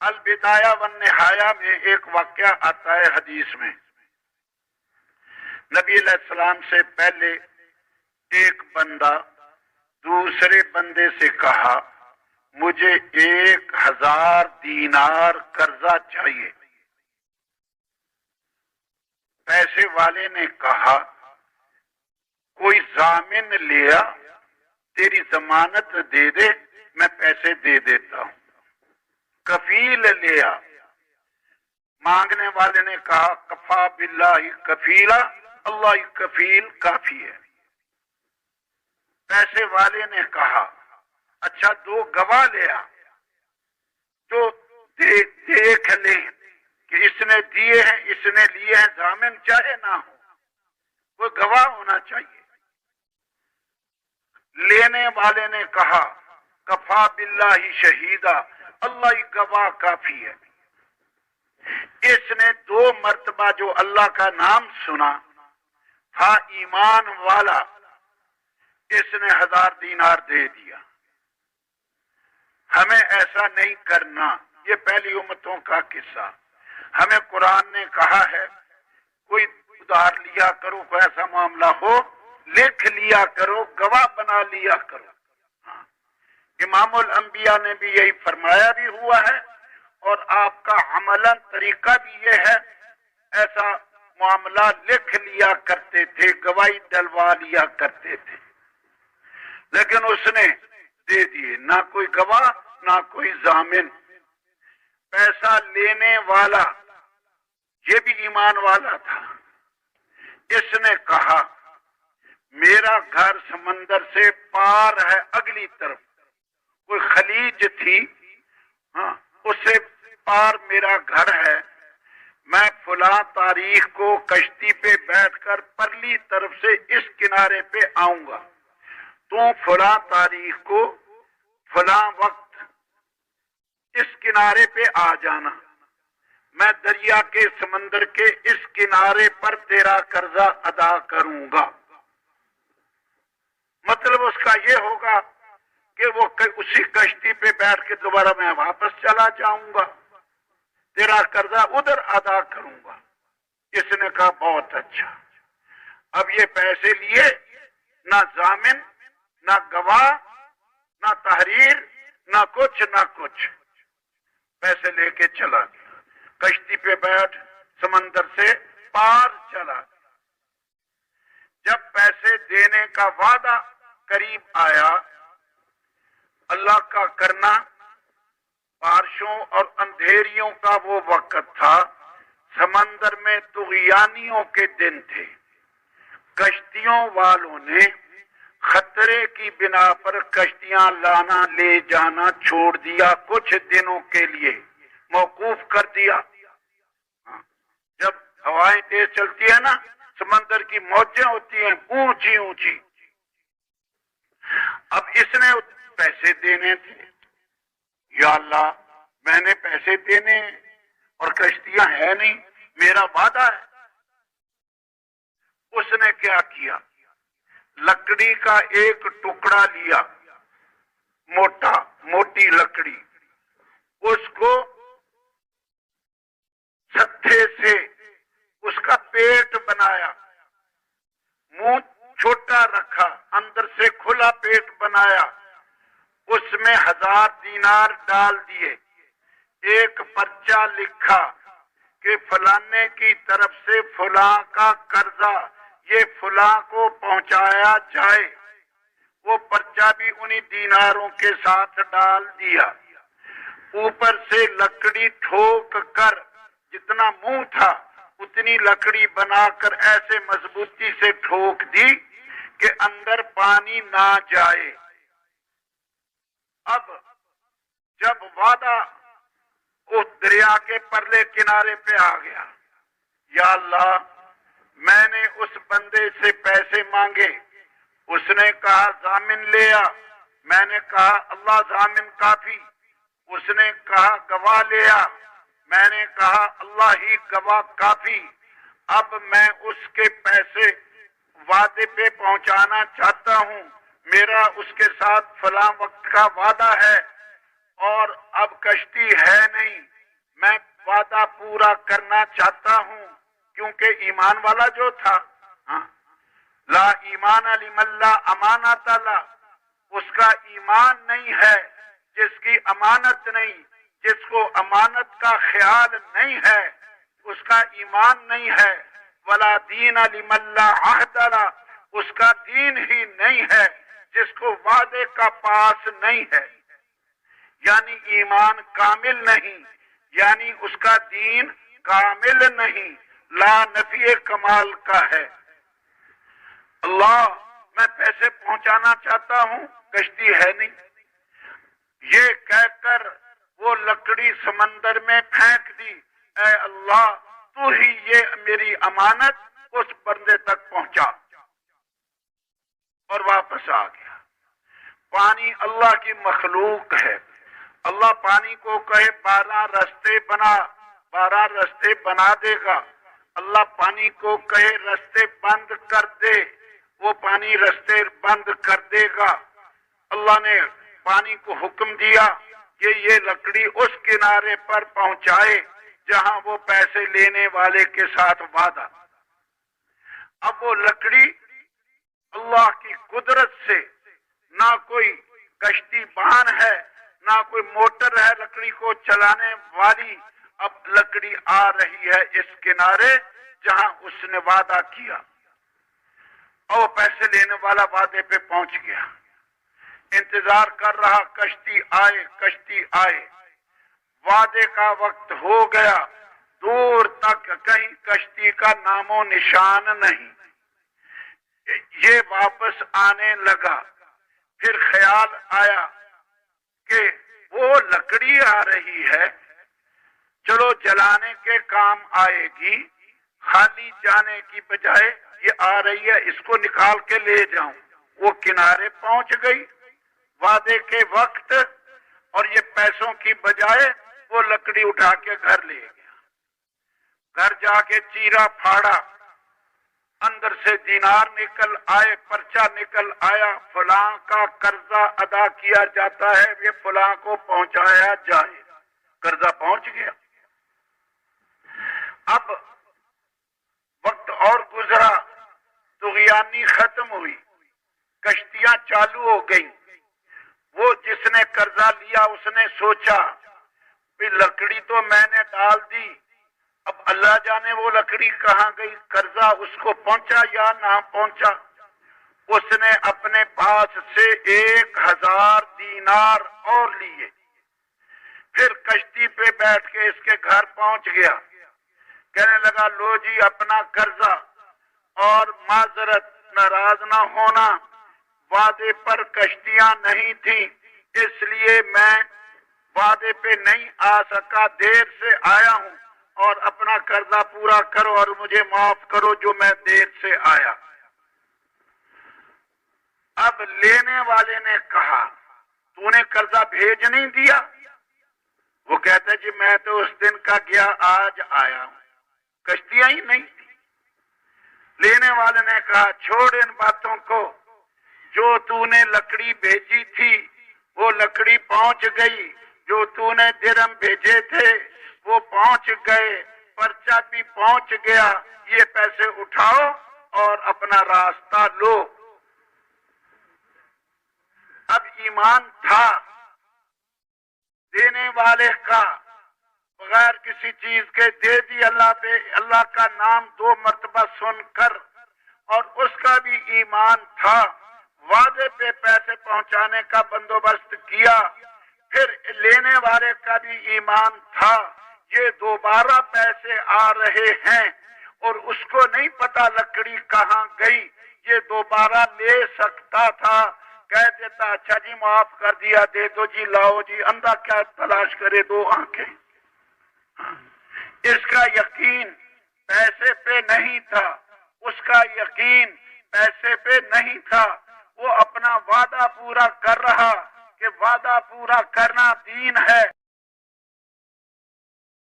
البدایہ والنہایہ میں ایک واقعہ آتا ہے حدیث میں، نبی علیہ السلام سے پہلے ایک بندہ دوسرے بندے سے کہا مجھے 1000 دینار قرضہ چاہیے۔ پیسے والے نے کہا کوئی ضامن لیا، تیری ضمانت دے دے، میں پیسے دے دیتا ہوں۔ کفیل لیا، مانگنے والے نے کہا کفا باللہ کفیلا، اللہ کفیل کافی ہے۔ پیسے والے نے کہا اچھا 2 گواہ لیا تو دیکھ لیں کہ اس نے دیے ہیں اس نے لیے ہیں، ضامن چاہے نہ ہو کوئی گواہ ہونا چاہیے۔ لینے والے نے کہا کفا باللہ شہیدا، اللہ ہی گواہ کافی ہے۔ اس نے 2 مرتبہ جو اللہ کا نام سنا تھا ایمان والا، اس نے 1000 دینار دے دیا۔ ہمیں ایسا نہیں کرنا، یہ پہلی امتوں کا قصہ۔ ہمیں قرآن نے کہا ہے کوئی ادھار لیا کرو، کوئی ایسا معاملہ ہو لکھ لیا کرو، گواہ بنا لیا کرو۔ امام الانبیاء نے بھی یہی فرمایا بھی ہوا ہے، اور آپ کا عملاً طریقہ بھی یہ ہے، ایسا معاملہ لکھ لیا کرتے تھے، گواہی ڈلوا لیا کرتے تھے۔ لیکن اس نے دے دیے، نہ کوئی گواہ نہ کوئی ضامن۔ پیسہ لینے والا یہ بھی ایمان والا تھا، اس نے کہا میرا گھر سمندر سے پار ہے، اگلی طرف کوئی خلیج تھی، ہاں اس سے پار میرا گھر ہے، میں فلاں تاریخ کو کشتی پہ بیٹھ کر پرلی طرف سے اس کنارے پہ آؤں گا، تو فلاں تاریخ کو فلاں وقت اس کنارے پہ آ جانا، میں دریا کے سمندر کے اس کنارے پر تیرا قرضہ ادا کروں گا۔ مطلب اس کا یہ ہوگا کہ وہ اسی کشتی پہ بیٹھ کے دوبارہ میں واپس چلا جاؤں گا، تیرا قرضہ ادھر ادا کروں گا۔ اس نے کہا بہت اچھا۔ اب یہ پیسے لیے، نہ ضامن نہ گواہ نہ تحریر نہ کچھ، پیسے لے کے چلا گیا، کشتی پہ بیٹھ سمندر سے پار چلا گیا۔ جب پیسے دینے کا وعدہ قریب آیا، اللہ کا کرنا، بارشوں اور اندھیریوں کا وہ وقت تھا، سمندر میں طغیانیوں کے دن تھے، کشتیوں والوں نے خطرے کی بنا پر کشتیاں لانا لے جانا چھوڑ دیا، کچھ دنوں کے لیے موقوف کر دیا۔ جب ہوائیں تیز چلتی ہیں نا، سمندر کی موجیں ہوتی ہیں اونچی اونچی۔ اب اس نے پیسے دینے تھے، یا اللہ میں نے پیسے دینے ہیں اور کشتیاں ہے نہیں، میرا وعدہ ہے۔ اس نے کیا کیا، لکڑی کا ایک ٹکڑا لیا، موٹی لکڑی، اس کو ستھے سے اس کا پیٹ بنایا، منہ چھوٹا رکھا، اندر سے کھلا پیٹ بنایا، اس میں 1000 دینار ڈال دیے، ایک پرچہ لکھا کہ فلانے کی طرف سے فلاں کا قرضہ یہ فلاں کو پہنچایا جائے، وہ پرچہ بھی انہی دیناروں کے ساتھ ڈال دیا، اوپر سے لکڑی ٹھوک کر جتنا منہ تھا اتنی لکڑی بنا کر ایسے مضبوطی سے ٹھوک دی کہ اندر پانی نہ جائے۔ اب جب وعدہ اس دریا کے پرلے کنارے پہ آ گیا، یا اللہ میں نے اس بندے سے پیسے مانگے، اس نے کہا ضامن لیا، میں نے کہا اللہ ضامن کافی، اس نے کہا گواہ لیا، میں نے کہا اللہ ہی گواہ کافی، اب میں اس کے پیسے وعدے پہ پہنچانا چاہتا ہوں، میرا اس کے ساتھ فلاں وقت کا وعدہ ہے اور اب کشتی ہے نہیں، میں وعدہ پورا کرنا چاہتا ہوں، کیونکہ ایمان والا جو تھا، لا ایمان لمن لا امانت لا، اس کا ایمان نہیں ہے جس کی امانت نہیں، جس کو امانت کا خیال نہیں ہے اس کا ایمان نہیں ہے۔ ولا دین لمن لا عہد لا، اس کا دین ہی نہیں ہے جس کو وعدے کا پاس نہیں ہے، یعنی ایمان کامل نہیں، یعنی اس کا دین کامل نہیں، لا نفی کمال کا ہے۔ اللہ میں پیسے پہنچانا چاہتا ہوں، کشتی ہے نہیں، یہ کہہ کر وہ لکڑی سمندر میں پھینک دی۔ اے اللہ تو ہی یہ میری امانت اس بندے تک پہنچا، اور واپس آ گیا۔ پانی اللہ کی مخلوق ہے، اللہ پانی کو کہے 12 رستے بنا، 12 رستے بنا دے گا۔ اللہ پانی کو کہے رستے بند کر دے، وہ پانی رستے بند کر دے گا۔ اللہ نے پانی کو حکم دیا کہ یہ لکڑی اس کنارے پر پہنچائے جہاں وہ پیسے لینے والے کے ساتھ وعدہ۔ اب وہ لکڑی اللہ کی قدرت سے، نہ کوئی کشتی بہان ہے، نہ کوئی موٹر ہے لکڑی کو چلانے والی، اب لکڑی آ رہی ہے اس کنارے جہاں اس نے وعدہ کیا، اور پیسے لینے والا وعدے پہ پہنچ گیا، انتظار کر رہا کشتی آئے، کشتی آئے، وعدے کا وقت ہو گیا، دور تک کہیں کشتی کا نام و نشان نہیں، یہ واپس آنے لگا۔ پھر خیال آیا کہ وہ لکڑی آ رہی ہے، چلو جلانے کے کام آئے گی، خالی جانے کی بجائے یہ آ رہی ہے، اس کو نکال کے لے جاؤں۔ وہ کنارے پہنچ گئی وعدے کے وقت، اور یہ پیسوں کی بجائے وہ لکڑی اٹھا کے گھر لے گیا۔ گھر جا کے چیرا پھاڑا، اندر سے دینار نکل آئے، پرچہ نکل آیا، فلاں کا قرضہ ادا کیا جاتا ہے، یہ فلاں کو پہنچایا جائے، قرضہ پہنچ گیا۔ اب وقت اور گزرا، طغیانی ختم ہوئی، کشتیاں چالو ہو گئیں۔ وہ جس نے قرضہ لیا اس نے سوچا کہ لکڑی تو میں نے ڈال دی، اب اللہ جانے وہ لکڑی کہاں گئی، قرضہ اس کو پہنچا یا نہ پہنچا۔ اس نے اپنے پاس سے 1000 دینار اور لیے، پھر کشتی پہ بیٹھ کے اس کے گھر پہنچ گیا، کہنے لگا لو جی اپنا قرضہ، اور معذرت ناراض نہ ہونا، وعدے پر کشتیاں نہیں تھیں، اس لیے میں وعدے پہ نہیں آ سکا، دیر سے آیا ہوں، اور اپنا قرضہ پورا کرو اور مجھے معاف کرو جو میں دیر سے آیا۔ اب لینے والے نے کہا تو نے قرضہ بھیج نہیں دیا؟ وہ کہتا جی میں تو اس دن کا گیا آج آیا ہوں، کشتیاں ہی نہیں تھی۔ لینے والے نے کہا چھوڑ ان باتوں کو، جو تو نے لکڑی بھیجی تھی وہ لکڑی پہنچ گئی، جو تو نے درہم بھیجے تھے وہ پہنچ گئے، پرچہ بھی پہنچ گیا، یہ پیسے اٹھاؤ اور اپنا راستہ لو۔ اب ایمان تھا دینے والے کا، بغیر کسی چیز کے دے دی اللہ پہ، اللہ کا نام 2 مرتبہ سن کر، اور اس کا بھی ایمان تھا، وعدے پہ پیسے پہنچانے کا بندوبست کیا، پھر لینے والے کا بھی ایمان تھا، یہ دوبارہ پیسے آ رہے ہیں، اور اس کو نہیں پتا لکڑی کہاں گئی، یہ دوبارہ لے سکتا تھا، کہہ دیتا اچھا جی معاف کر دیا، دے دو جی، لاؤ جی، اندھا کیا تلاش کرے 2 آنکھیں۔ اس کا یقین پیسے پہ نہیں تھا، اس کا یقین پیسے پہ نہیں تھا، وہ اپنا وعدہ پورا کر رہا کہ وعدہ پورا کرنا دین ہے۔